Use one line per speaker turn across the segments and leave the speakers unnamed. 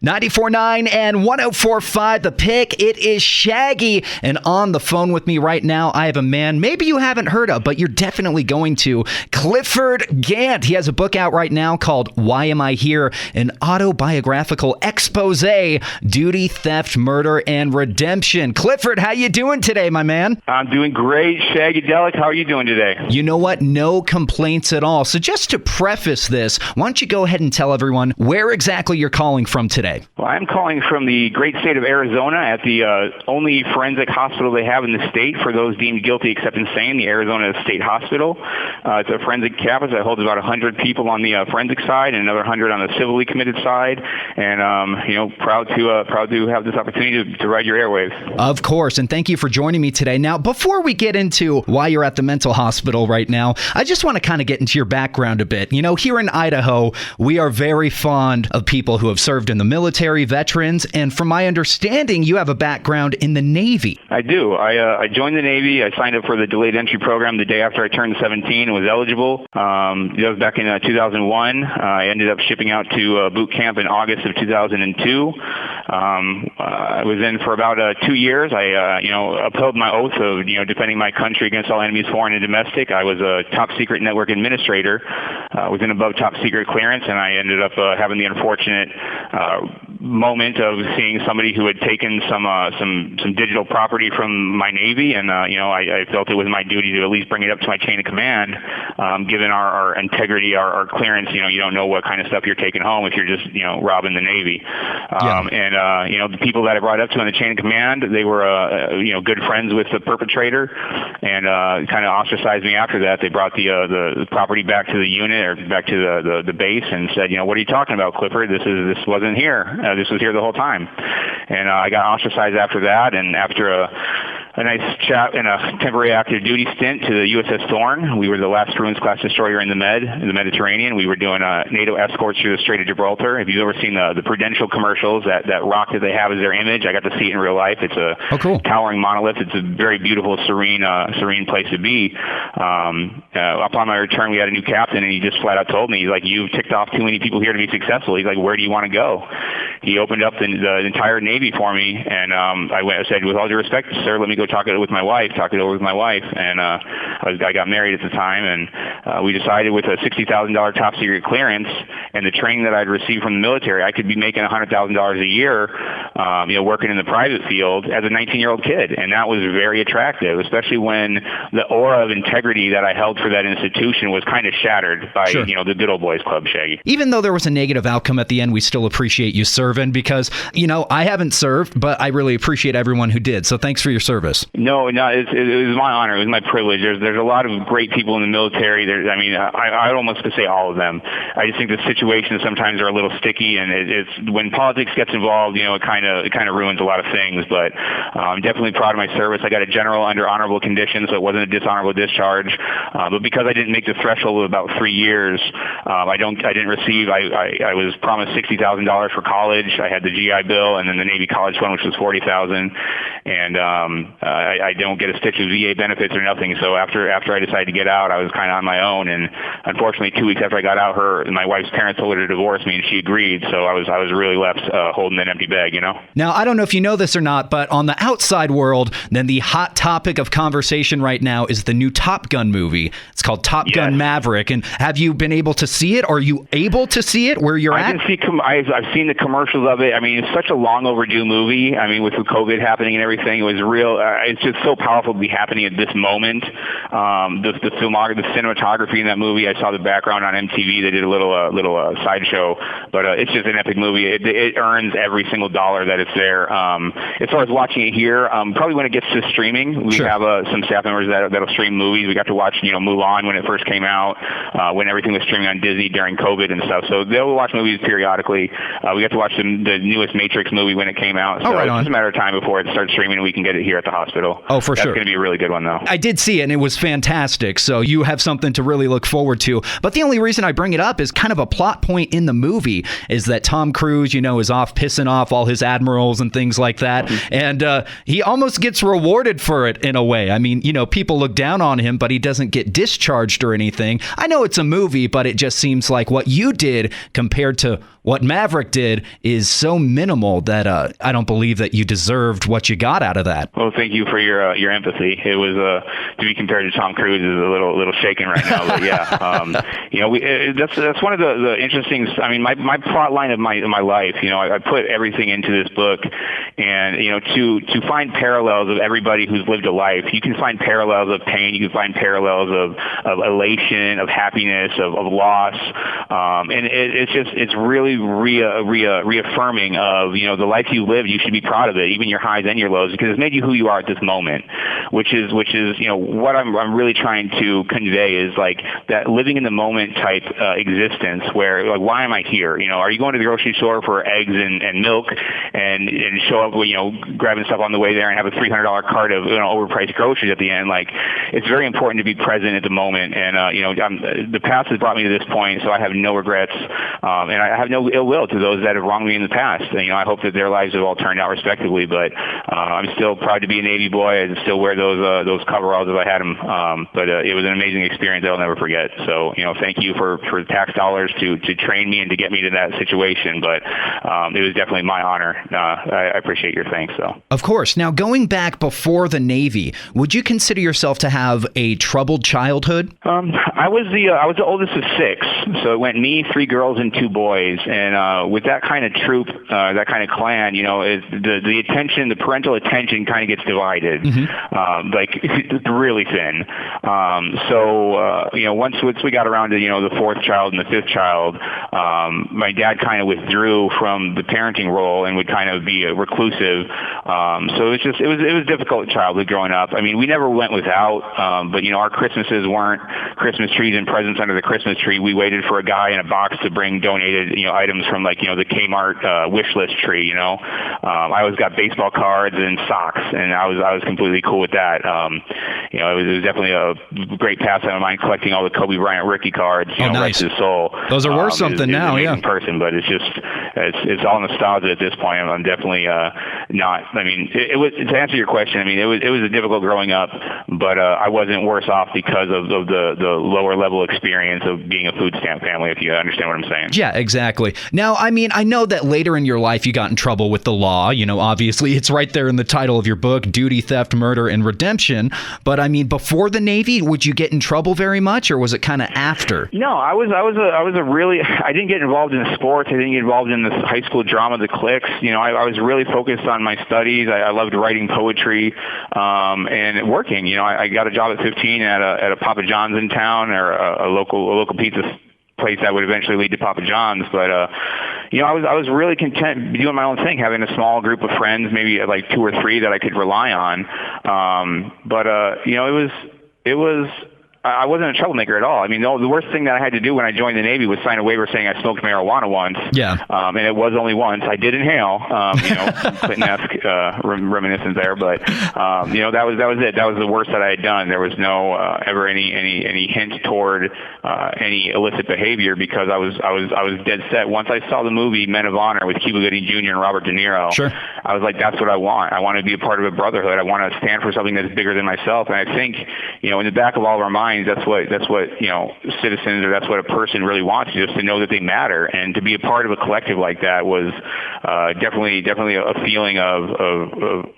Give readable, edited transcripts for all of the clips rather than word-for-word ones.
94.9 and 104.5 The Pick. It is Shaggy. And on the phone with me right now, I have a man maybe you haven't heard of, but you're definitely going to. Clifford Gant. He has a book out right now called Why Am I Here? An autobiographical expose, duty, theft, murder, and redemption. Clifford, how you doing today, my man?
I'm doing great, Shaggy Delic. How are you doing today?
You know what? No complaints at all. So just to preface this, why don't you go ahead and tell everyone where exactly you're calling from today?
Well, I'm calling from the great state of Arizona at the only forensic hospital they have in the state for those deemed guilty except insane, the Arizona State Hospital. It's a forensic campus that holds about 100 people on the forensic side and another 100 on the civilly committed side. And, proud to have this opportunity to ride your airwaves.
Of course, and thank you for joining me today. Now, before we get into why you're at the mental hospital right now, I just want to kind of get into your background a bit. You know, here in Idaho, we are very fond of people who have served in the military, veterans, and from my understanding, you have a background in the Navy.
I do. I joined the Navy. I signed up for the delayed entry program the day after I turned 17 and was eligible. That was back in 2001. I ended up shipping out to boot camp in August of 2002. I was in for about 2 years. I upheld my oath of defending my country against all enemies, foreign and domestic. I was a top secret network administrator with an above top secret clearance, and I ended up having the unfortunate moment of seeing somebody who had taken some digital property from my Navy, and I felt it was my duty to at least bring it up to my chain of command. Given our integrity, our clearance, you don't know what kind of stuff you're taking home if you're just robbing the Navy. The people that I brought up to on the chain of command, they were good friends with the perpetrator, and kind of ostracized me after that. They brought the property back to the unit or back to the base and said, what are you talking about, Clifford? This wasn't here. This was here the whole time. And I got ostracized after that, and after a nice chat and a temporary active duty stint to the USS Thorn. We were the last Bruins-class destroyer in the Mediterranean. We were doing NATO escorts through the Strait of Gibraltar. Have you ever seen the Prudential commercials, that rock that they have as their image? I got to see it in real life. It's a towering monolith. It's a very beautiful, serene place to be. Upon my return, we had a new captain, and he just flat out told me, he's like, you've ticked off too many people here to be successful. He's like, where do you want to go? He opened up the entire Navy for me, and I said, with all due respect, sir, let me go talk it over with my wife, and I got married at the time, and we decided with a $60,000 top secret clearance and the training that I'd received from the military, I could be making $100,000 a year, working in the private field as a 19-year-old kid, and that was very attractive, especially when the aura of integrity that I held for that institution was kind of shattered by, the good old boys club, Shaggy.
Even though there was a negative outcome at the end, we still appreciate you serving because, I haven't served, but I really appreciate everyone who did. So thanks for your service.
No, it was my honor. It was my privilege. There's a lot of great people in the military. I'd almost say all of them. I just think the situations sometimes are a little sticky, and it's when politics gets involved, it kind of ruins a lot of things. But I'm definitely proud of my service. I got a general under honorable conditions, so it wasn't a dishonorable discharge. But because I didn't make the threshold of about 3 years, I didn't receive. I was promised $60,000 for college. I had the GI Bill and then the Navy College Fund, which was $40,000, and I don't get a stitch of VA benefits or nothing. So after I decided to get out, I was kind of on my own. And unfortunately, 2 weeks after I got out, my wife's parents told her to divorce me, and she agreed. So I was really left holding an empty bag,
Now, I don't know if you know this or not, but on the outside world, then the hot topic of conversation right now is the new Top Gun movie. It's called Gun Maverick. And have you been able to see it? Are you able to see it where you're at?
I've seen the commercials of it. It's such a long overdue movie. With COVID happening and everything, it was real. It's just so powerful to be happening at this moment. The cinematography in that movie, I saw the background on MTV. They did a little sideshow, but it's just an epic movie. It earns every single dollar that it's there. As far as watching it here, probably when it gets to streaming, we have some staff members that'll stream movies. We got to watch Mulan when it first came out, when everything was streaming on Disney during COVID and stuff. So they'll watch movies periodically. We got to watch the newest Matrix movie when it came out. So it's just a matter of time before it starts streaming and we can get it here at the hospital.
Oh, for sure.
That's going to be a really good one, though.
I did see it, and it was fantastic. So you have something to really look forward to. But the only reason I bring it up is kind of a plot point in the movie is that Tom Cruise, is off pissing off all his admirals and things like that. And he almost gets rewarded for it in a way. People look down on him, but he doesn't get discharged or anything. I know it's a movie, but it just seems like what you did compared to what Maverick did is so minimal that I don't believe that you deserved what you got out of that.
Well, thank you for your empathy. It was to be compared to Tom Cruise is a little shaken right now, but yeah, that's one of the interesting. I mean, my plot line of my life. I put everything into this book, and to find parallels of everybody who's lived a life. You can find parallels of pain. You can find parallels of elation, of happiness, of loss, and it's really reaffirming of the life you lived. You should be proud of it, even your highs and your lows, because it's made you who you are at this moment. Which is what I'm really trying to convey is like that living in the moment type existence where like why am I here? Are you going to the grocery store for eggs and milk and show up grabbing stuff on the way there and have a $300 cart of overpriced groceries at the end? Like it's very important to be present at the moment, and the past has brought me to this point, so I have no regrets, and I have no ill will to those that have wronged me in the past. I hope that their lives have all turned out respectively, but I'm still proud to be a Navy boy and still wear those coveralls if I had them. But it was an amazing experience that I'll never forget. So thank you for tax dollars to train me and to get me to that situation. But it was definitely my honor. I appreciate your thanks. So
of course. Now going back before the Navy, would you consider yourself to have a troubled childhood?
I was the oldest of 6, so it went me, 3 girls, and 2 boys. And with that kind of troop, that kind of clan, the attention, the parental attention, kind of gets divided. Mm-hmm. Like really thin. Once we got around to the 4th child and the 5th child, my dad kind of withdrew from the parenting role and would kind of be reclusive. So it was difficult childhood growing up. I mean, we never went without, but our Christmases weren't Christmas trees and presents under the Christmas tree. We waited for a guy in a box to bring donated items from the Kmart wish list tree. I always got baseball cards and socks, and I was completely cool with that. It was definitely a great pastime of mine collecting all the Kobe Bryant rookie cards.
Nice.
Rest his soul.
Those are worth something now,
an
yeah.
Person, but it's all nostalgia at this point. I'm definitely not. I mean, it was to answer your question. I mean, it was a difficult growing up, but I wasn't worse off because of the lower level experience of being a food stamp family. If you understand what I'm saying.
Yeah, exactly. Now, I mean, I know that later in your life you got in trouble with the law. Obviously, it's right there in the title of your book, Duty, Theft, Murder, and Redemption. But I mean, before the Navy, would you get in trouble very much, or was it kind of after?
No, I didn't get involved in sports. I didn't get involved in the high school drama, the cliques. I was really focused on my studies. I loved writing poetry and working. I got a job at 15 at a Papa John's in town, or a local pizza place that would eventually lead to Papa John's. But I was really content doing my own thing, having a small group of friends, maybe like 2 or 3 that I could rely on. It was I wasn't a troublemaker at all. I mean, the worst thing that I had to do when I joined the Navy was sign a waiver saying I smoked marijuana once.
Yeah.
And it was only once. I did inhale, Clinton-esque reminiscence there, but that was it. That was the worst that I had done. There was no ever any hint toward any illicit behavior, because I was dead set. Once I saw the movie Men of Honor with Cuba Gooding Jr. and Robert De Niro,
sure.
I was like, that's what I want. I want to be a part of a brotherhood. I want to stand for something that's bigger than myself. And I think, in the back of all of our minds, that's what citizens, or that's what a person really wants, just to know that they matter. And to be a part of a collective like that was definitely a feeling of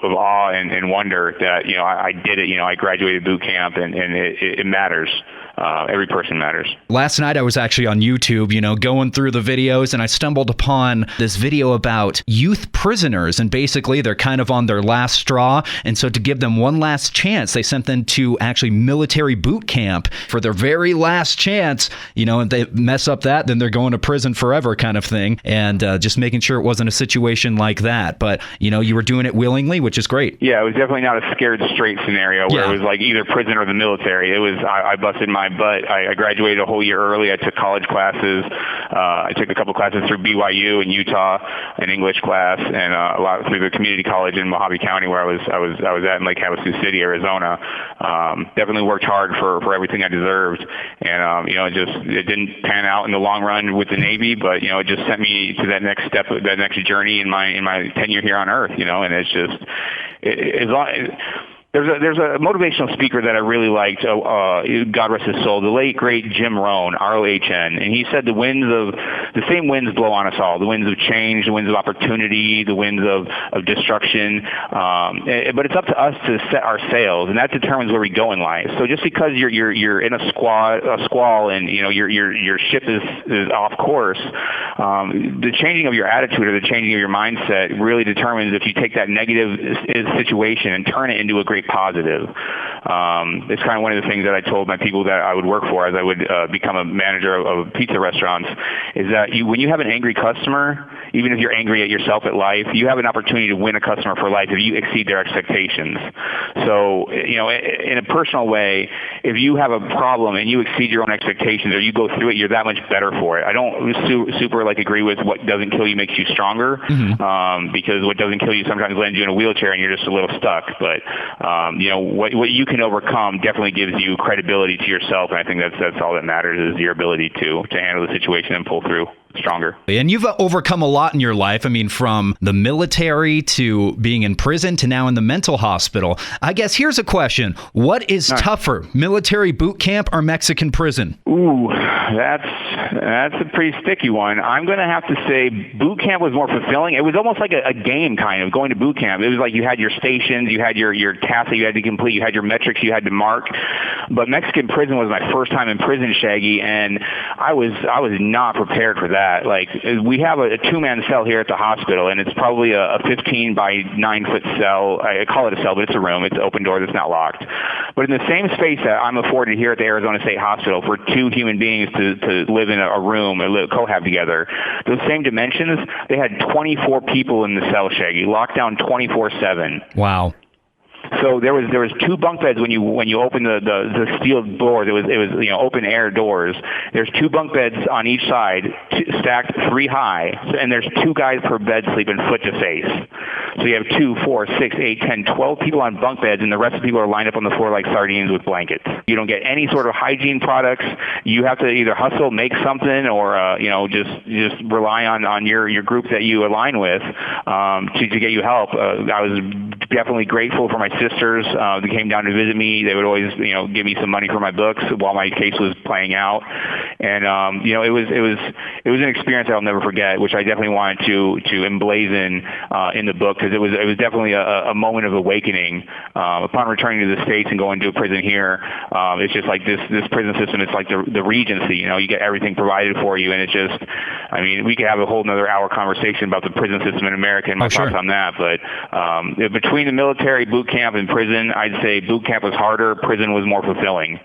awe and wonder that I did it. I graduated boot camp, and it matters. Every person matters.
Last night I was actually on YouTube, going through the videos, and I stumbled upon this video about youth prisoners, and basically they're kind of on their last straw, and so to give them one last chance, they sent them to actually military boot camp for their very last chance. And they mess up that, then they're going to prison forever, kind of thing, and just making sure it wasn't a situation like that. But you were doing it willingly, which is great.
Yeah, it was definitely not a scared straight scenario where it was like either prison or the military. It was I busted my butt. I graduated a whole year early. I took college classes. I took a couple classes through BYU in Utah, an English class, and a lot through the community college in Mojave County, where I was at in Lake Havasu City, Arizona. Definitely worked hard for everything I deserved, and it didn't pan out in the long run with the Navy, but it just sent me to that next step, that next journey in my tenure here on Earth. And it's just as long. There's a motivational speaker that I really liked, God rest his soul, the late great Jim Rohn, R-O-H-N, and he said the same winds blow on us all, the winds of change, the winds of opportunity, the winds of destruction, but it's up to us to set our sails, and that determines where we go in life. So just because you're in a squall and your ship is off course, the changing of your attitude or the changing of your mindset really determines if you take that negative situation and turn it into a great positive. It's kind of one of the things that I told my people that I would work for as I would become a manager of pizza restaurants, is that when you have an angry customer, even if you're angry at yourself at life, you have an opportunity to win a customer for life if you exceed their expectations. So, in a personal way, if you have a problem and you exceed your own expectations or you go through it, you're that much better for it. I don't super agree with what doesn't kill you makes you stronger, because what doesn't kill you sometimes lands you in a wheelchair and you're just a little stuck. But what you can overcome definitely gives you credibility to yourself, and I think that's all that matters, is your ability to handle the situation and pull through stronger.
And you've overcome a lot in your life. I mean, from the military to being in prison to now in the mental hospital. I guess here's a question. What is tougher, military boot camp or Mexican prison?
Ooh, that's a pretty sticky one. I'm going to have to say boot camp was more fulfilling. It was almost like a game, kind of, going to boot camp. It was like you had your stations, you had your tasks that you had to complete, you had your metrics you had to mark. But Mexican prison was my first time in prison, Shaggy, and I was not prepared for that. Like, we have a two-man cell here at the hospital, and it's probably a 15 by 9 foot cell. I call it a cell, but it's a room. It's an open door that's not locked. But in the same space that I'm afforded here at the Arizona State Hospital for two human beings to live in a room and cohab together, those same dimensions, they had 24 people in the cell, Shaggy, locked down 24/7.
Wow.
So there was two bunk beds when you open the steel doors. It was open air doors. There's two bunk beds on each side, stacked 3 high, and there's 2 guys per bed sleeping foot to face. So you have 2, 4, 6, 8, 10, 12 people on bunk beds, and the rest of the people are lined up on the floor like sardines with blankets. You don't get any sort of hygiene products. You have to either hustle, make something, or just rely on your group that you align with to get you help. I was definitely grateful for my sisters that came down to visit me. They would always give me some money for my books while my case was playing out, and it was an experience I'll never forget, which I definitely wanted to emblazon in the book, because it was definitely a moment of awakening upon returning to the States and going to a prison here. It's just like this prison system. It's like the Regency. You get everything provided for you, and it's just, we could have a whole another hour conversation about the prison system in America and my thoughts on that. But between the military, boot camp, and prison, I'd say boot camp was harder. Prison was more fulfilling.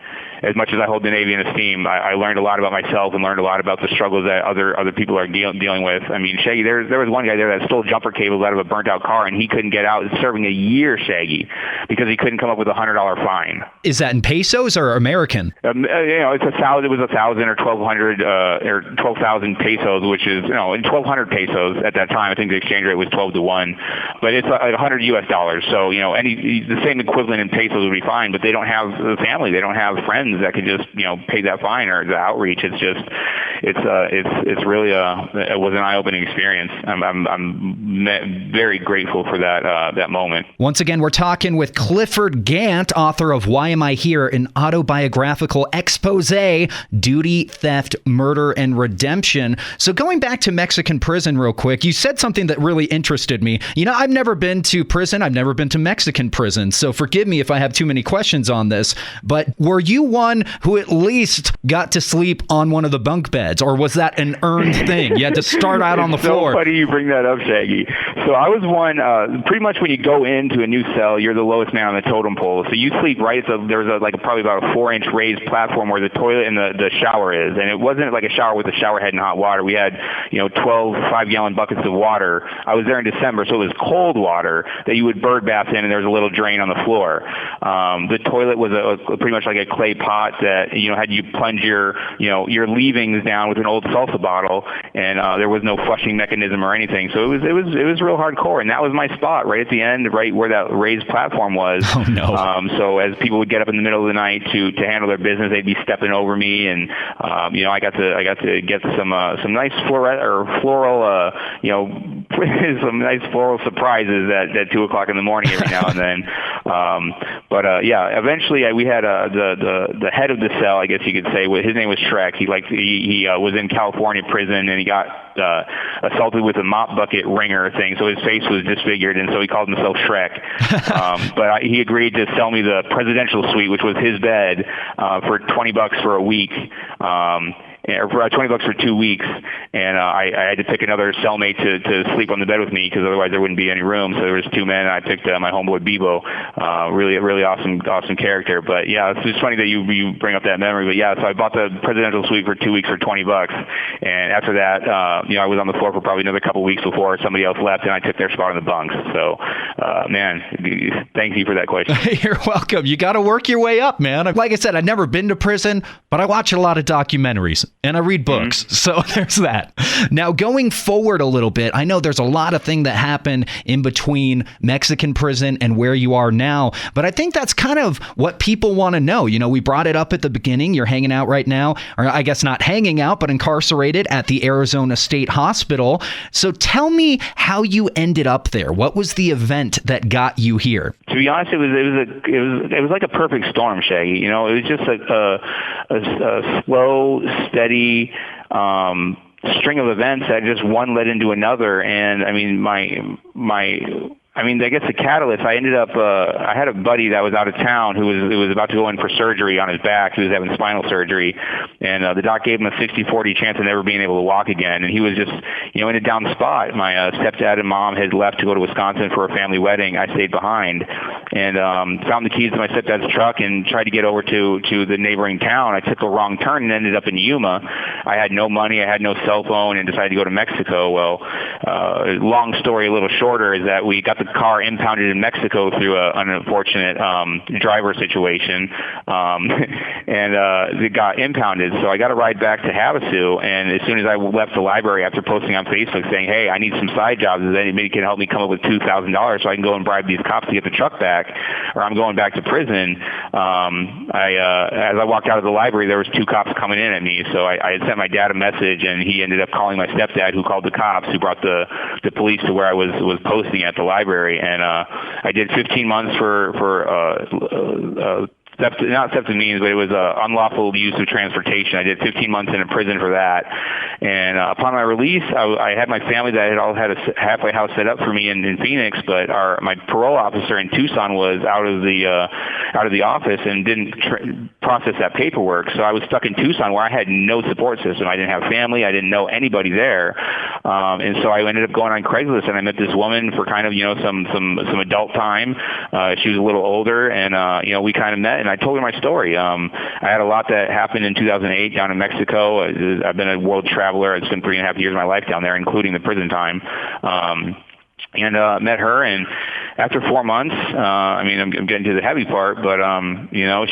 As much as I hold the Navy in esteem, I learned a lot about myself and learned a lot about the struggles that other people are dealing with. Shaggy, there was one guy there that stole jumper cables out of a burnt-out car, and he couldn't get out. It's serving a year, Shaggy, because he couldn't come up with a $100 fine.
Is that in pesos or American?
It's 1,000. It was 1,000 or 1,200 or 12,000 pesos, which is 1,200 pesos at that time. I think the exchange rate was 12 to 1, but it's like $100 US. So the same equivalent in pesos would be fine, but they don't have the family. They don't have friends that can just pay that fine or the outreach. It's really it was an eye-opening experience. I'm very grateful for that moment.
Once again, we're talking with Clifford Gant, author of Why Am I Here? An autobiographical expose, duty, theft, murder, and redemption. So going back to Mexican prison real quick, you said something that really interested me. I've never been to prison. I've never been to Mexican prison. So forgive me if I have too many questions on this, but were you one who at least got to sleep on one of the bunk beds, or was that an earned thing? You had to start out on the floor.
So funny you bring that up, Shaggy. So I was one, pretty much when you go into a new cell, you're the lowest man on the totem pole. So you sleep right, there's probably about a 4-inch raised platform where the toilet and the shower is. And it wasn't like a shower with a shower head and hot water. We had, 12 5-gallon buckets of water. I was there in December, so it was cold water that you would bird bath in, and there was a little drain on the floor. The toilet was pretty much like a clay pot that, had you plunge your leavings down with an old salsa bottle, and there was no flushing mechanism or anything. So it was real hardcore, and that was my spot right at the end, right where that raised platform was.
Oh no!
So as people would get up in the middle of the night to handle their business, they'd be stepping over me, and I got to get some nice floral some nice floral surprises at 2:00 in the morning every now and then. Eventually we had the head of the cell, I guess you could say. His name was Shrek. He was in California prison, and he got assaulted with a mop bucket ringer thing, so his face was disfigured, and so he called himself Shrek. But he agreed to sell me the presidential suite, which was his bed, for $20 for a week. Or for $20 for 2 weeks, and I had to pick another cellmate to sleep on the bed with me, because otherwise there wouldn't be any room. So there was 2 men, and I picked my homeboy Bebo. Really awesome character. But yeah, it's just funny that you bring up that memory. But yeah, so I bought the presidential suite for 2 weeks for $20, and after that, I was on the floor for probably another couple weeks before somebody else left, and I took their spot on the bunks. So, man, thank you for that question.
You're welcome. You got to work your way up, man. Like I said, I've never been to prison, but I watch a lot of documentaries. And I read books, so there's that. Now, going forward a little bit, I know there's a lot of things that happen in between Mexican prison and where you are now, but I think that's kind of what people want to know. We brought it up at the beginning. You're hanging out right now, or I guess not hanging out, but incarcerated at the Arizona State Hospital. So tell me how you ended up there. What was the event that got you here?
To be honest, it was like a perfect storm, Shaggy. It was just a slow, steady string of events that just one led into another. And I mean, I guess the catalyst, I ended up, I had a buddy that was out of town who was about to go in for surgery on his back. He was having spinal surgery, and the doc gave him a 60-40 chance of never being able to walk again. And he was just, in a down spot. My stepdad and mom had left to go to Wisconsin for a family wedding. I stayed behind and found the keys to my stepdad's truck and tried to get over to the neighboring town. I took a wrong turn and ended up in Yuma. I had no money, I had no cell phone, and decided to go to Mexico. Well, long story a little shorter is that we got the car impounded in Mexico through an unfortunate driver situation, and it got impounded. So I got a ride back to Havasu, and as soon as I left the library after posting on Facebook saying, hey, I need some side jobs, if anybody can help me come up with $2,000 so I can go and bribe these cops to get the truck back, or I'm going back to prison, as I walked out of the library, there was 2 cops coming in at me. So I had sent my dad a message, and he ended up calling my stepdad, who called the cops, who brought the police to where I was posting at the library. And I did 15 months for not theft of means, but it was unlawful use of transportation. I did 15 months in a prison for that. And upon my release, I had my family that had all had a halfway house set up for me in Phoenix, but my parole officer in Tucson was out of the office and didn't process that paperwork. So I was stuck in Tucson where I had no support system. I didn't have family. I didn't know anybody there. And so I ended up going on Craigslist, and I met this woman for kind of, some adult time. She was a little older, and, we kind of met, and I told her my story. I had a lot that happened in 2008 down in Mexico. I've been a world traveler. I spent 3.5 years of my life down there, including the prison time. And met her, and after 4 months, I'm getting to the heavy part, but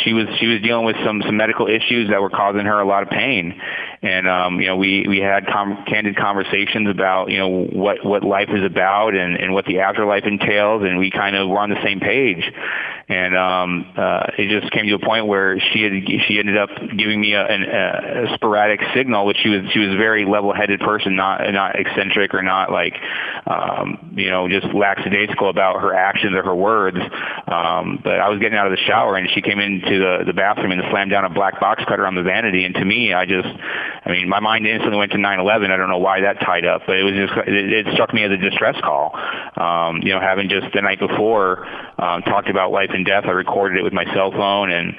she was dealing with some medical issues that were causing her a lot of pain, and we had candid conversations about what life is about and what the afterlife entails, and we kind of were on the same page. And it just came to a point where she ended up giving me a sporadic signal, which she was a very level-headed person, not eccentric or not like just lackadaisical about her actions or her words. But I was getting out of the shower, and she came into the bathroom and slammed down a black box cutter on the vanity. And to me, my mind instantly went to 9/11. I don't know why that tied up, but it struck me as a distress call. Having just the night before talked about life and death, I recorded it with my cell phone, and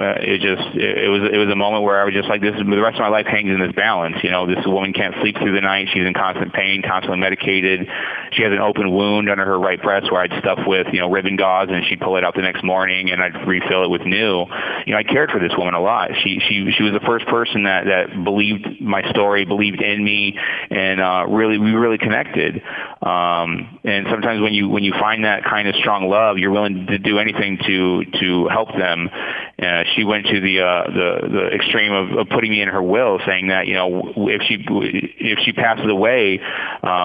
it was a moment where I was just like, the rest of my life hangs in this balance. This woman can't sleep through the night. She's in constant pain, constantly medicated. She has an open wound under her right breast where I'd stuff with, ribbon gauze, and she'd pull it out the next morning, and I'd refill it with new. I cared for this woman a lot. She was the first person that believed my story, believed in me, and we really connected. And sometimes when you find that kind of strong love, you're willing to do anything to help them. she went to the extreme of putting me in her will, saying that, if she passes away,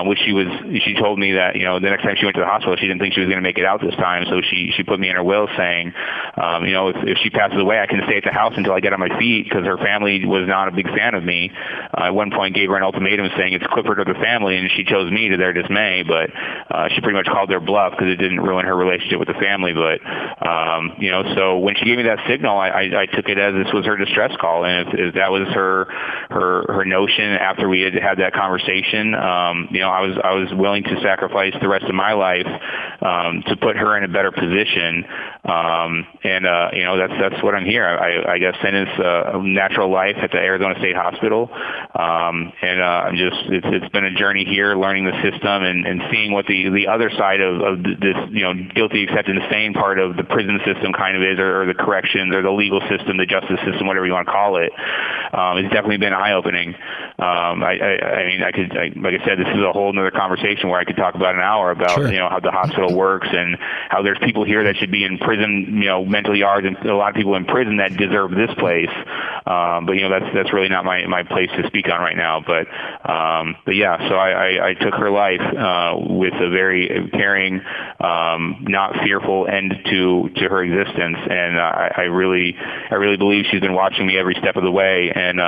which she told me that, the next time she went to the hospital, she didn't think she was going to make it out this time. So she put me in her will saying, if she passes away, I can stay at the house until I get on my feet, because her family was not a big fan of me. At one point gave her an ultimatum saying it's Clifford or the family, and she chose me to their dismay. But she pretty much called their bluff because it didn't ruin her relationship with the family. But, so when she gave me that signal, I took it as this was her distress call. And if that was her notion after we had that conversation, I was willing to sacrifice the rest of my life to put her in a better position. That's what I'm here. I got sentenced a natural life at the Arizona State Hospital. It's been a journey here, learning the system and seeing what the other side of this, guilty acceptance sane part of the prison system kind of is, or the corrections, or the legal system, the justice system, whatever you want to call it. It's definitely been eye-opening. Like I said, this is a whole other conversation where I could talk about an hour about,
Sure.
How the hospital works and how there's people here that should be in prison, mental yards, and a lot of people in prison that deserve this place. But that's really not my place to speak on right now. But yeah, so I took her life with a very caring, not fearful end to her existence, and I really believe she's been watching me every step of the way, and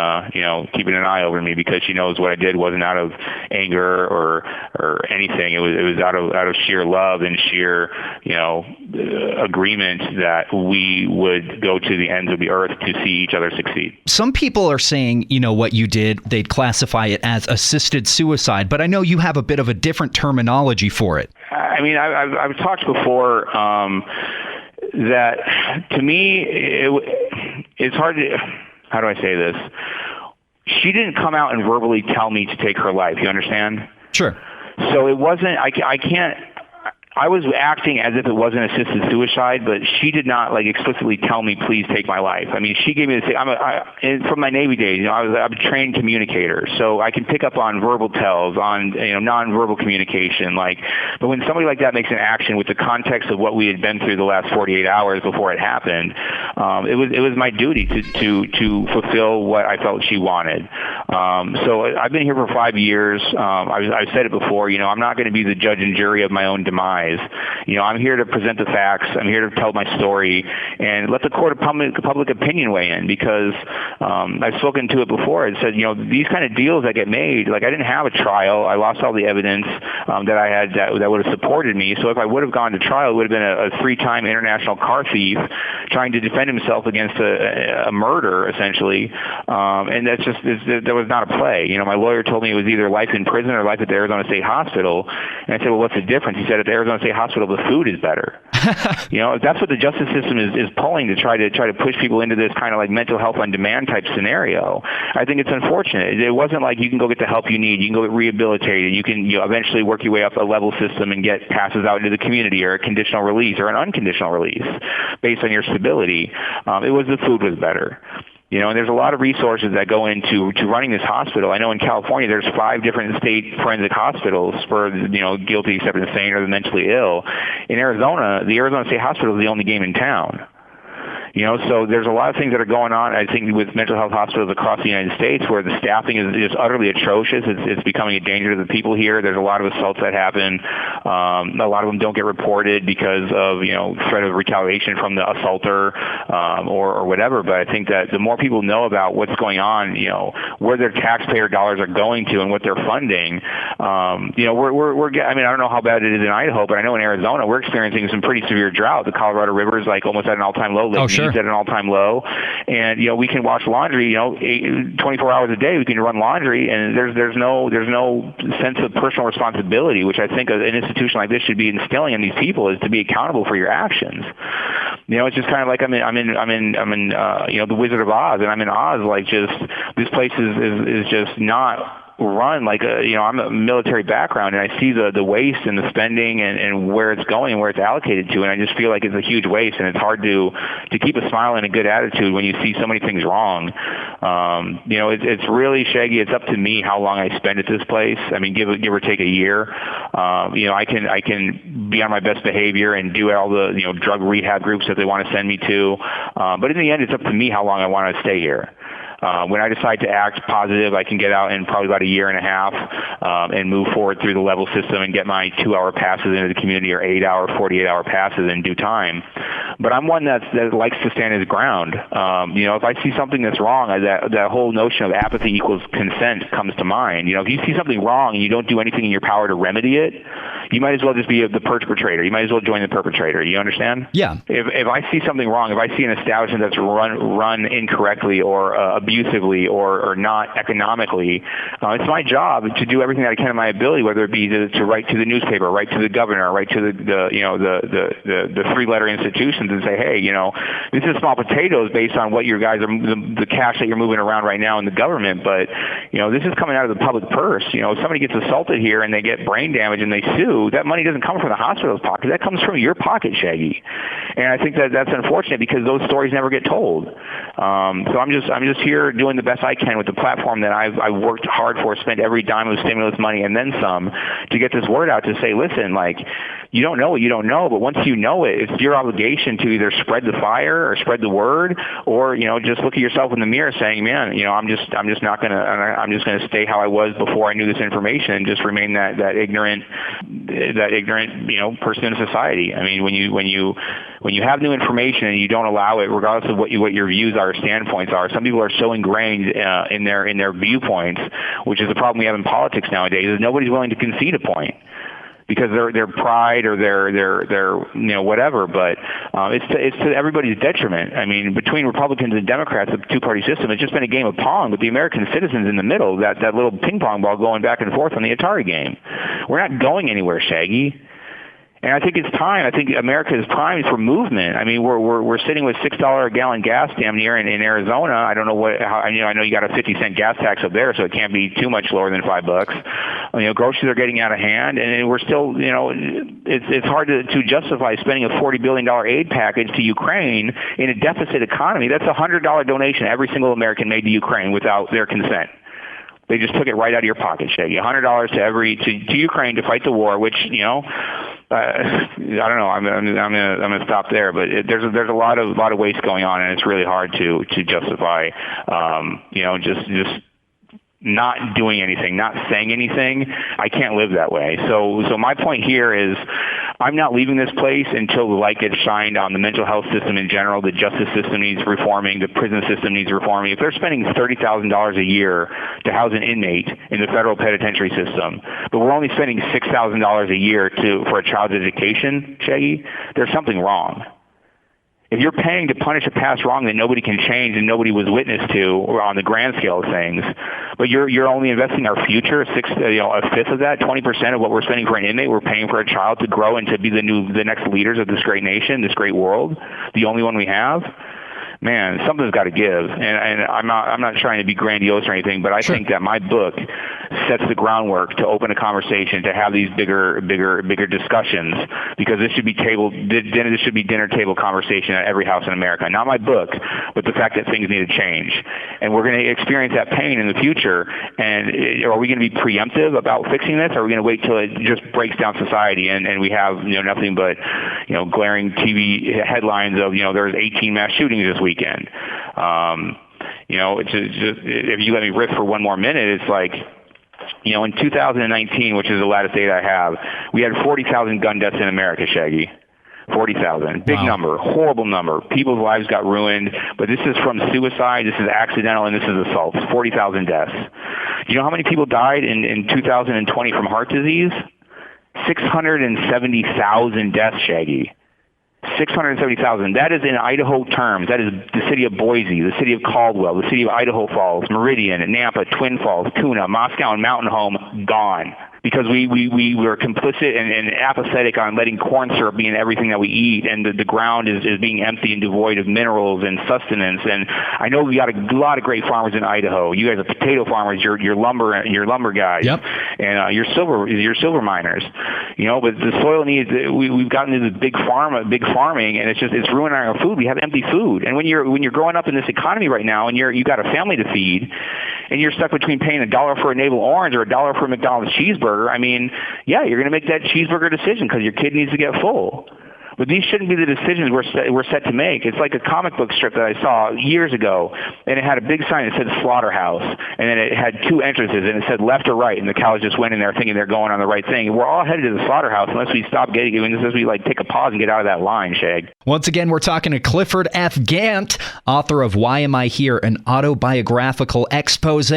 keeping an eye over me, because she knows what I did wasn't out of anger or anything. It was out of sheer love and sheer agreement that we would go to the ends of the earth to see each other succeed.
Some people are saying, what you did, they'd classify it as assisted suicide, but I know you have a bit of a different terminology for it.
I mean, I've talked before that to me it's hard to, how do I say this? She didn't come out and verbally tell me to take her life. You understand?
Sure.
So it wasn't, I was acting as if it wasn't assisted suicide, but she did not explicitly tell me, please take my life. I mean, she gave me the from my Navy days, I'm a trained communicator, so I can pick up on verbal tells, on, nonverbal communication, but when somebody like that makes an action with the context of what we had been through the last 48 hours before it happened, it was my duty to fulfill what I felt she wanted. So I've been here for 5 years. I've said it before, I'm not going to be the judge and jury of my own demise. I'm here to present the facts. I'm here to tell my story and let the court of public opinion weigh in, because I've spoken to it before. It said, these kind of deals that get made, I didn't have a trial. I lost all the evidence that I had that would have supported me. So if I would have gone to trial, it would have been a 3-time international car thief trying to defend himself against a murder, essentially. And that's just, that was not a play. My lawyer told me it was either life in prison or life at the Arizona State Hospital. And I said, well, what's the difference? He said, at the Arizona State Hospital, the food is better. That's what the justice system is pulling to try to push people into this kind of mental health on demand type scenario. I think it's unfortunate. It wasn't like you can go get the help you need, you can go get rehabilitated, you can eventually work your way up a level system and get passes out into the community, or a conditional release or an unconditional release based on your stability. It was the food was better. And there's a lot of resources that go into running this hospital. I know in California there's 5 different state forensic hospitals for guilty, acceptance, sane, or the mentally ill. In Arizona, the Arizona State Hospital is the only game in town. So there's a lot of things that are going on, I think, with mental health hospitals across the United States, where the staffing is utterly atrocious. It's becoming a danger to the people here. There's a lot of assaults that happen. A lot of them don't get reported because of, threat of retaliation from the assaulter or whatever. But I think that the more people know about what's going on, where their taxpayer dollars are going to and what they're funding, we're I don't know how bad it is in Idaho, but I know in Arizona we're experiencing some pretty severe drought. The Colorado River is almost at an all-time low.
Oh, sure.
At an all-time low, and we can wash laundry 24 hours a day. We can run laundry, and there's no sense of personal responsibility, which I think an institution like this should be instilling in these people, is to be accountable for your actions. It's just kind of like I'm in the Wizard of Oz, and I'm in Oz, just this place is just not run like I'm a military background, and I see the waste and the spending and where it's going and where it's allocated to, and I just feel like it's a huge waste, and it's hard to keep a smile and a good attitude when you see so many things wrong. It's really, Shaggy, it's up to me how long I spend at this place. I mean, give or take a year. I can be on my best behavior and do all the drug rehab groups that they want to send me to, but in the end, it's up to me how long I want to stay here. When I decide to act positive, I can get out in probably about a year and a half and move forward through the level system and get my 2-hour passes into the community or 8-hour, 48-hour passes in due time. But I'm one that likes to stand his ground. If I see something that's wrong, that whole notion of apathy equals consent comes to mind. If you see something wrong and you don't do anything in your power to remedy it, you might as well just be the perpetrator. You might as well join the perpetrator. You understand?
Yeah.
If I see something wrong, if I see an establishment that's run incorrectly or abusively or not economically, it's my job to do everything that I can in my ability, whether it be to write to the newspaper, write to the governor, write to the three-letter institutions and say, hey, this is small potatoes based on what your guys are, the cash that you're moving around right now in the government, but this is coming out of the public purse. If somebody gets assaulted here and they get brain damage and they sue, that money doesn't come from the hospital's pocket. That comes from your pocket, Shaggy. And I think that's unfortunate because those stories never get told. So I'm just here doing the best I can with the platform that I've worked hard for, spent every dime of stimulus money and then some to get this word out to say, listen, you don't know what you don't know, but once you know it, it's your obligation to either spread the fire or spread the word, or just look at yourself in the mirror saying, man, I'm just gonna stay how I was before I knew this information and just remain that ignorant person in society. I mean, when you have new information and you don't allow it, regardless of what your views are or standpoints are, some people are so ingrained in their viewpoints, which is the problem we have in politics nowadays, is nobody's willing to concede a point because their pride or their whatever, but it's to everybody's detriment. I mean, between Republicans and Democrats, the two-party system, it's just been a game of pong with the American citizens in the middle, that little ping pong ball going back and forth on the Atari game. We're not going anywhere, Shaggy. And I think it's time. I think America is primed for movement. I mean, we're sitting with $6 a gallon gas damn near in Arizona. I don't know I know you got a 50-cent gas tax up there, so it can't be too much lower than $5. Groceries are getting out of hand, and we're still, it's hard to justify spending a $40 billion aid package to Ukraine in a deficit economy. That's a $100 donation every single American made to Ukraine without their consent. They just took it right out of your pocket, Shaggy. $100 to Ukraine to fight the war, which I don't know. I'm gonna stop there, but there's a lot of waste going on, and it's really hard to justify. Just not doing anything, not saying anything. I can't live that way. So my point here is, I'm not leaving this place until the light gets shined on the mental health system in general. The justice system needs reforming. The prison system needs reforming. If they're spending $30,000 a year to house an inmate in the federal penitentiary system, but we're only spending $6,000 a year for a child's education, Shaggy, there's something wrong. If you're paying to punish a past wrong that nobody can change and nobody was witness to, or on the grand scale of things, but you're only investing our future, a fifth of that, 20% of what we're spending for an inmate, we're paying for a child to grow and to be the next leaders of this great nation, this great world, the only one we have. Man, something's got to give, and I'm not trying to be grandiose or anything, but I think that my book sets the groundwork to open a conversation, to have these bigger discussions, because this should be dinner table conversation at every house in America. Not my book, but the fact that things need to change, and we're going to experience that pain in the future. And are we going to be preemptive about fixing this, or are we going to wait till it just breaks down society and we have nothing but glaring TV headlines of there's 18 mass shootings this weekend. It's just, if you let me riff for one more minute, it's like, in 2019, which is the latest data I have, we had 40,000 gun deaths in America, Shaggy. 40,000. Big number. Horrible number. People's lives got ruined. But this is from suicide, this is accidental, and this is assault. 40,000 deaths. Do you know how many people died in 2020 from heart disease? 670,000 deaths, Shaggy. 670,000. That is in Idaho terms. That is the city of Boise, the city of Caldwell, the city of Idaho Falls, Meridian, Nampa, Twin Falls, Kuna, Moscow, and Mountain Home gone. because we were complicit and apathetic on letting corn syrup be in everything that we eat, and the ground is being empty and devoid of minerals and sustenance. And I know we got a lot of great farmers in Idaho. You guys are potato farmers, you're lumber guys,
yep.
And you're silver miners. But the soil needs. We've gotten into big farming, and it's ruining our food. We have empty food, and when you're growing up in this economy right now, and you got a family to feed, and you're stuck between paying $1 for a navel orange or $1 for a McDonald's cheeseburger. I mean, yeah, you're going to make that cheeseburger decision because your kid needs to get full. But these shouldn't be the decisions we're set to make. It's like a comic book strip that I saw years ago, and it had a big sign that said slaughterhouse, and then it had two entrances, and it said left or right, and the cows just went in there thinking they're going on the right thing. We're all headed to the slaughterhouse unless we take a pause and get out of that line, Shag.
Once again, we're talking to Clifford F. Gant, author of Why Am I Here? An autobiographical expose,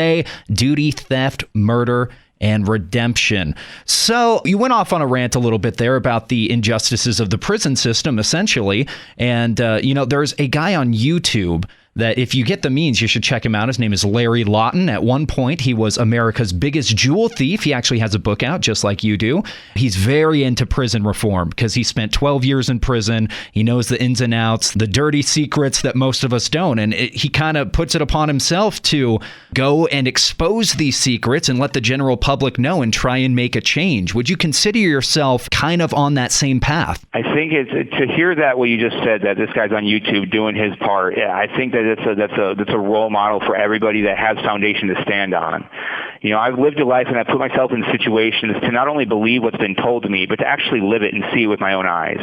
duty, theft, murder, and redemption. So you went off on a rant a little bit there about the injustices of the prison system, essentially. And, there's a guy on YouTube that if you get the means, you should check him out. His name is Larry Lawton. At one point, he was America's biggest jewel thief. He actually has a book out, just like you do. He's very into prison reform because he spent 12 years in prison. He knows the ins and outs, the dirty secrets that most of us don't. And he kind of puts it upon himself to go and expose these secrets and let the general public know and try and make a change. Would you consider yourself kind of on that same path?
I think to hear that, what you just said, that this guy's on YouTube doing his part, I think that that's a role model for everybody that has foundation to stand on. I've lived a life and I've put myself in situations to not only believe what's been told to me, but to actually live it and see it with my own eyes.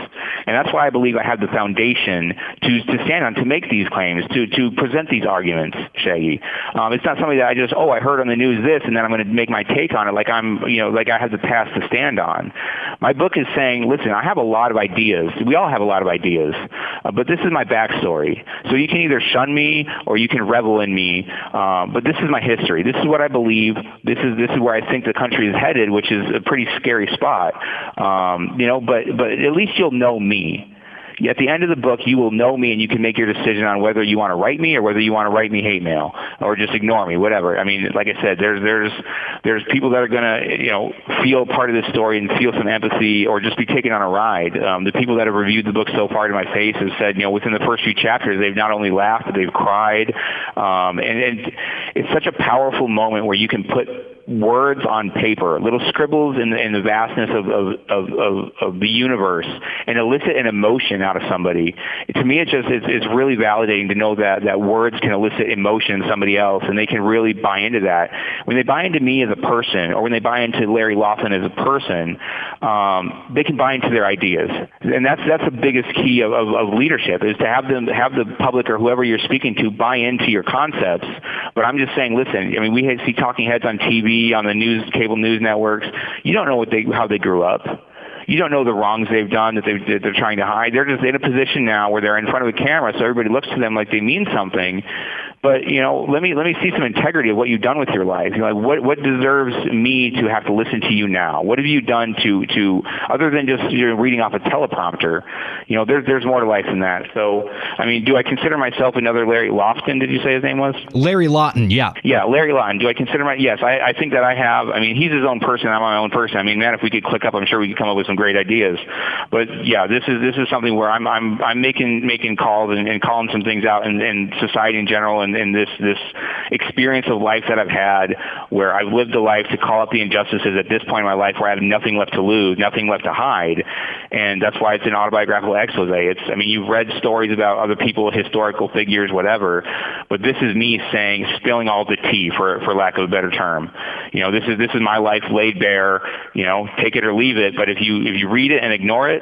And that's why I believe I have the foundation to stand on, to make these claims, to present these arguments, Shaggy. It's not something that I heard on the news this, and then I'm going to make my take on it like like I have the past to stand on. My book is saying, listen, I have a lot of ideas. We all have a lot of ideas, but this is my backstory. So you can either shun me or you can revel in me, but this is my history. This is what I believe. This is where I think the country is headed, which is a pretty scary spot. But at least you'll know me. At the end of the book, you will know me, and you can make your decision on whether you want to write me or whether you want to write me hate mail or just ignore me, whatever. I mean, like I said, there's people that are going to feel part of this story and feel some empathy or just be taken on a ride. The people that have reviewed the book so far to my face have said, within the first few chapters, they've not only laughed, but they've cried. And it's such a powerful moment where you can put words on paper, little scribbles in the vastness of the universe, and elicit an emotion out of somebody. To me, it's really validating to know that words can elicit emotion in somebody else, and they can really buy into that. When they buy into me as a person, or when they buy into Larry Lawson as a person, they can buy into their ideas, and that's the biggest key of leadership, is to have the public or whoever you're speaking to buy into your concepts. But I'm just saying, listen, I mean, we see talking heads on TV, on the cable news networks. You don't know how they grew up. You don't know the wrongs they've done that they're trying to hide. They're just in a position now where they're in front of a camera, so everybody looks to them like they mean something. But let me see some integrity of what you've done with your life. What deserves me to have to listen to you now? What have you done to other than just reading off a teleprompter? There's more to life than that. So, I mean, do I consider myself another Larry Lofton? Did you say his name was?
Larry Lawton, yeah.
Yeah, Larry Lawton. Do I consider Yes, I think that I have. I mean, he's his own person. I'm my own person. I mean, man, if we could click up, I'm sure we could come up with some great ideas. But yeah, this is something where I'm making calls and calling some things out in society in general, and this experience of life that I've had, where I've lived a life to call out the injustices at this point in my life where I have nothing left to lose, nothing left to hide. And that's why it's an autobiographical expose. You've read stories about other people, historical figures, whatever, but this is me spilling all the tea, for lack of a better term. This is my life laid bare. Take it or leave it. But if you read it and ignore it,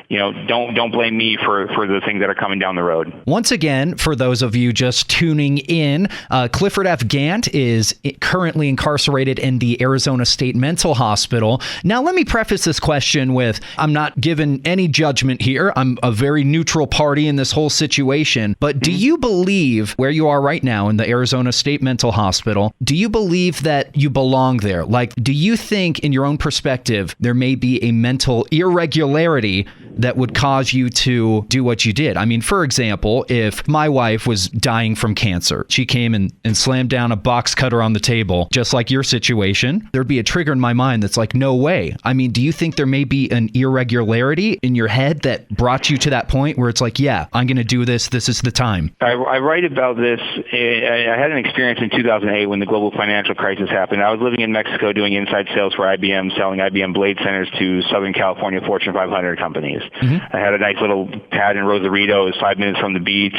don't blame me for the things that are coming down the road.
Once again, for those of you just tuning in, Clifford F. Gant is currently incarcerated in the Arizona State Mental Hospital. Now, let me preface this question with, I'm not giving any judgment here. I'm a very neutral party in this whole situation. But do you believe, where you are right now in the Arizona State Mental Hospital, do you believe that you belong there? Like, do you think, in your own perspective, there may be a mental irregularity that would cause you to do what you did? I mean, for example, if my wife was dying from cancer, she came and slammed down a box cutter on the table, just like your situation, there'd be a trigger in my mind that's like, no way. I mean, do you think there may be an irregularity in your head that brought you to that point where it's like, yeah, I'm going to do this. This is the time?
I write about this. I had an experience in 2008 when the global financial crisis happened. I was living in Mexico doing inside sales for IBM, selling IBM blade centers to Southern California Fortune 500 companies. Mm-hmm. I had a nice little pad in Rosarito. It was 5 minutes from the beach.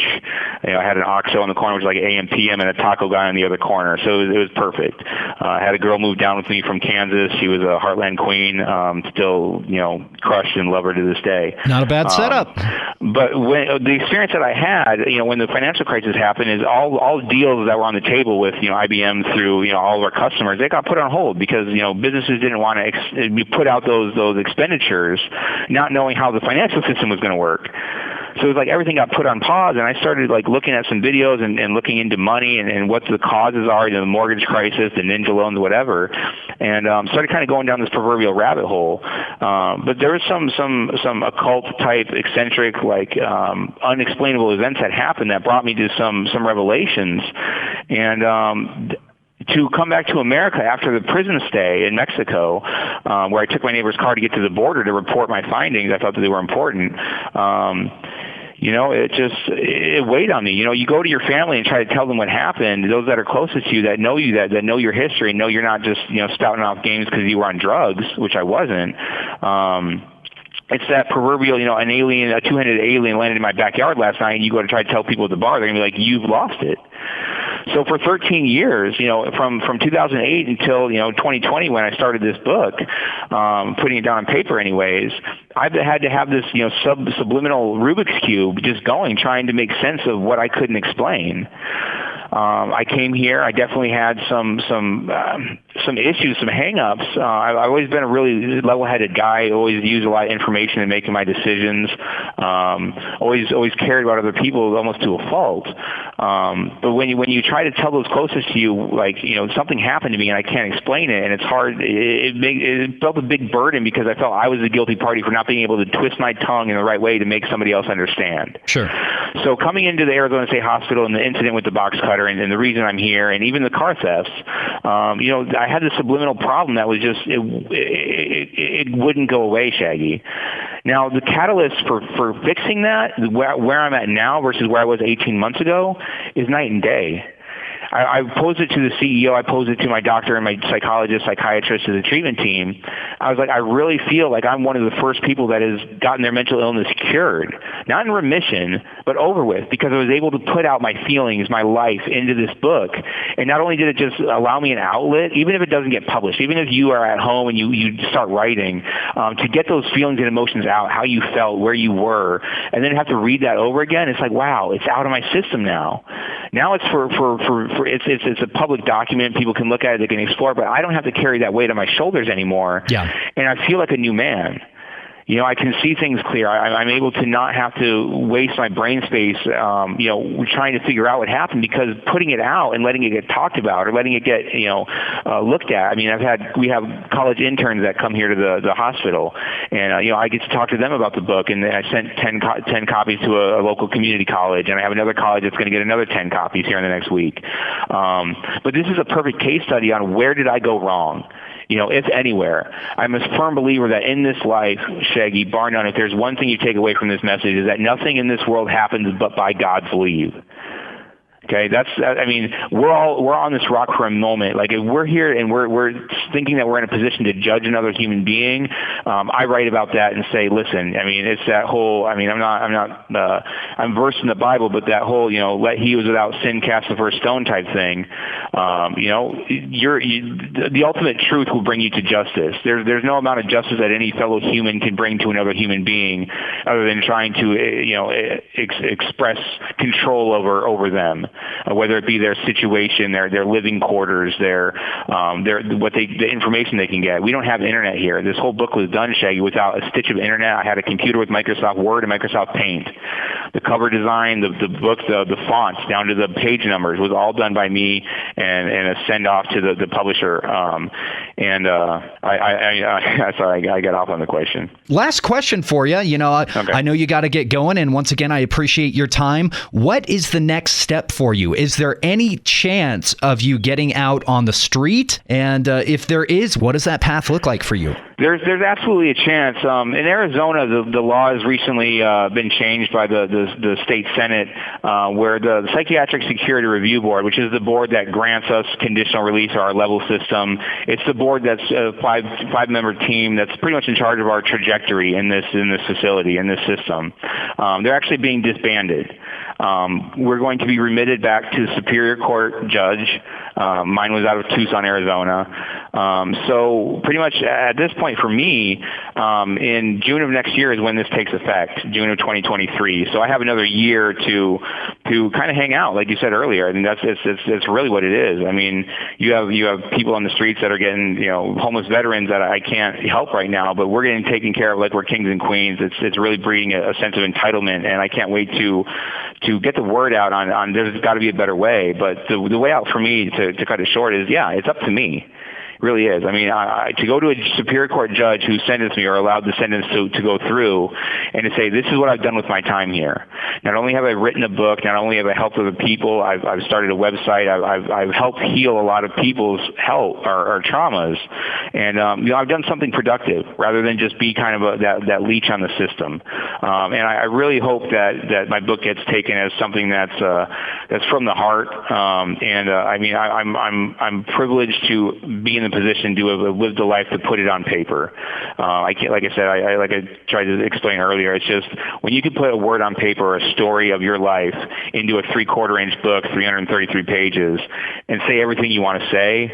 I had an OXXO on the corner, which was like AM, PM, and a taco guy on the other corner. So it was perfect. I had a girl move down with me from Kansas. She was a Heartland queen, still, crushed and love her to this day.
Not a bad setup.
But when the experience that I had, when the financial crisis happened, is all deals that were on the table with, IBM through, all of our customers, they got put on hold because, businesses didn't want to put out those expenditures, not knowing how the financial system was going to work. So it was like everything got put on pause, and I started looking at some videos and looking into money and what the causes are, the mortgage crisis, the ninja loans, whatever, and started kind of going down this proverbial rabbit hole. But there was some occult type, eccentric, unexplainable events that happened that brought me to some revelations, and to come back to America after the prison stay in Mexico, where I took my neighbor's car to get to the border to report my findings. I thought that they were important. It weighed on me. You go to your family and try to tell them what happened. Those that are closest to you, that know you, that know your history, know you're not just spouting off games because you were on drugs, which I wasn't. It's that proverbial, an alien, a two-handed alien landed in my backyard last night, and you go to try to tell people at the bar, they're going to be like, you've lost it. So for 13 years, from 2008 until, 2020 when I started this book, putting it down on paper anyways, I've had to have this, subliminal Rubik's Cube just going, trying to make sense of what I couldn't explain. I came here. I definitely had some issues, some hang-ups. I've always been a really level-headed guy. Always used a lot of information in making my decisions. Always cared about other people almost to a fault. But when you try to tell those closest to you, something happened to me and I can't explain it, and it's hard. It felt a big burden because I felt I was the guilty party for not being able to twist my tongue in the right way to make somebody else understand.
Sure.
So coming into the Arizona State Hospital and the incident with the box cutter and the reason I'm here, and even the car thefts, I had this subliminal problem that was just, it wouldn't go away, Shaggy. Now, the catalyst for fixing that, where I'm at now versus where I was 18 months ago, is night and day. I posed it to the CEO. I posed it to my doctor and my psychologist, psychiatrist, to the treatment team. I was like, I really feel like I'm one of the first people that has gotten their mental illness cured. Not in remission, but over with, because I was able to put out my feelings, my life into this book. And not only did it just allow me an outlet, even if it doesn't get published, even if you are at home and you start writing, to get those feelings and emotions out, how you felt, where you were, and then have to read that over again, it's like, wow, it's out of my system now. Now it's it's a public document. People can look at it, they can explore, but I don't have to carry that weight on my shoulders anymore. Yeah. And I feel like a new man. I can see things clear. I'm able to not have to waste my brain space, trying to figure out what happened, because putting it out and letting it get talked about or letting it get, looked at. I mean, we have college interns that come here to the hospital, and, I get to talk to them about the book, and I sent 10 copies to a local community college, and I have another college that's going to get another 10 copies here in the next week. But this is a perfect case study on where did I go wrong. If anywhere. I'm a firm believer that in this life, Shaggy, bar none, if there's one thing you take away from this message, is that nothing in this world happens but by God's leave. Okay, we're all on this rock for a moment. Like, if we're here and we're thinking that we're in a position to judge another human being, I write about that and say, listen, it's that whole. I'm versed in the Bible, but that whole, let he who is without sin cast the first stone type thing. The ultimate truth will bring you to justice. There's no amount of justice that any fellow human can bring to another human being, other than trying to, express control over them. Whether it be their situation, their living quarters, the information they can get. We don't have internet here. This whole book was done, Shaggy, without a stitch of internet. I had a computer with Microsoft Word and Microsoft Paint. the cover design, the book, the fonts down to the page numbers was all done by me and a send off to the publisher. Sorry, I got off on the question.
Last question for you.
Okay.
I know you got to get going, and once again, I appreciate your time. What is the next step for you? Is there any chance of you getting out on the street? And if there is, what does that path look like for you?
There's absolutely a chance. In Arizona, the law has recently been changed by the state Senate, where the Psychiatric Security Review Board, which is the board that grants us conditional release or our level system, it's the board that's a five-member team that's pretty much in charge of our trajectory in this facility, in this system. They're actually being disbanded. We're going to be remitted back to the Superior Court judge. Mine was out of Tucson, Arizona. So pretty much at this point for me, in June of next year is when this takes effect, June of 2023. So I have another year to kind of hang out, like you said earlier. I mean, it's really what it is. I mean, you have people on the streets that are getting, homeless veterans that I can't help right now, but we're getting taken care of like we're kings and queens. It's really breeding a sense of entitlement, and I can't wait to get the word out on there's got to be a better way. But the way out for me, to cut it short, is it's up to me. Really is. I mean, to go to a Superior Court judge who sentenced me or allowed the sentence to go through and to say, this is what I've done with my time here. Not only have I written a book, not only have I helped other people, I've started a website, I've helped heal a lot of people's health or traumas. And, I've done something productive rather than just be kind of that leech on the system. And I really hope that my book gets taken as something that's from the heart. I mean, I'm privileged to be in the position to have lived the life to put it on paper. I can't, like I said, like I tried to explain earlier, it's just when you can put a word on paper or a story of your life into a 3/4 inch book, 333 pages, and say everything you want to say,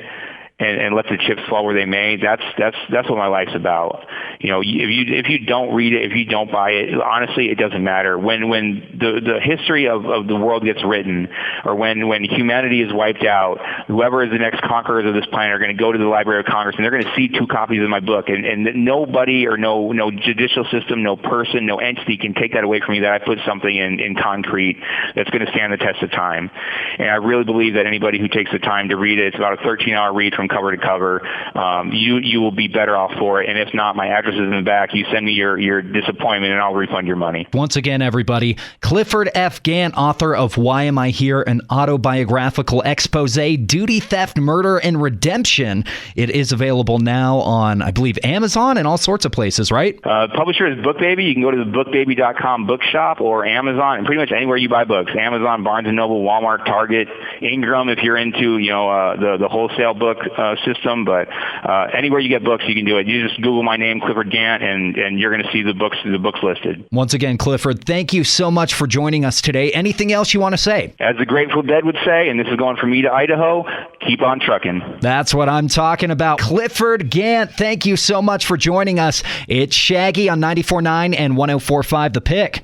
and let the chips fall where they may. That's what my life's about. If you don't read it, if you don't buy it, honestly, it doesn't matter. When the history of the world gets written, or when humanity is wiped out, whoever is the next conquerors of this planet are going to go to the Library of Congress and they're going to see 2 copies of my book, and nobody or no judicial system, no person, no entity can take that away from me, that I put something in concrete that's going to stand the test of time. And I really believe that anybody who takes the time to read it, it's about a 13-hour read from cover to cover, you will be better off for it. And if not, my address is in the back. You send me your disappointment and I'll refund your money.
Once again, everybody, Clifford F. Gant, author of Why Am I Here? An autobiographical expose, duty, theft, murder, and redemption. It is available now on, I believe, Amazon and all sorts of places, right?
Publisher is BookBaby. You can go to the bookbaby.com bookshop or Amazon, and pretty much anywhere you buy books. Amazon, Barnes & Noble, Walmart, Target, Ingram if you're into the wholesale book system, but anywhere you get books, you can do it. You just Google my name, Clifford Gant, and you're going to see the books listed.
Once again, Clifford, thank you so much for joining us today. Anything else you want to say?
As the Grateful Dead would say, and this is going from me to Idaho, keep on trucking.
That's what I'm talking about. Clifford Gant, thank you so much for joining us. It's Shaggy on 94.9 and 104.5 The Pick.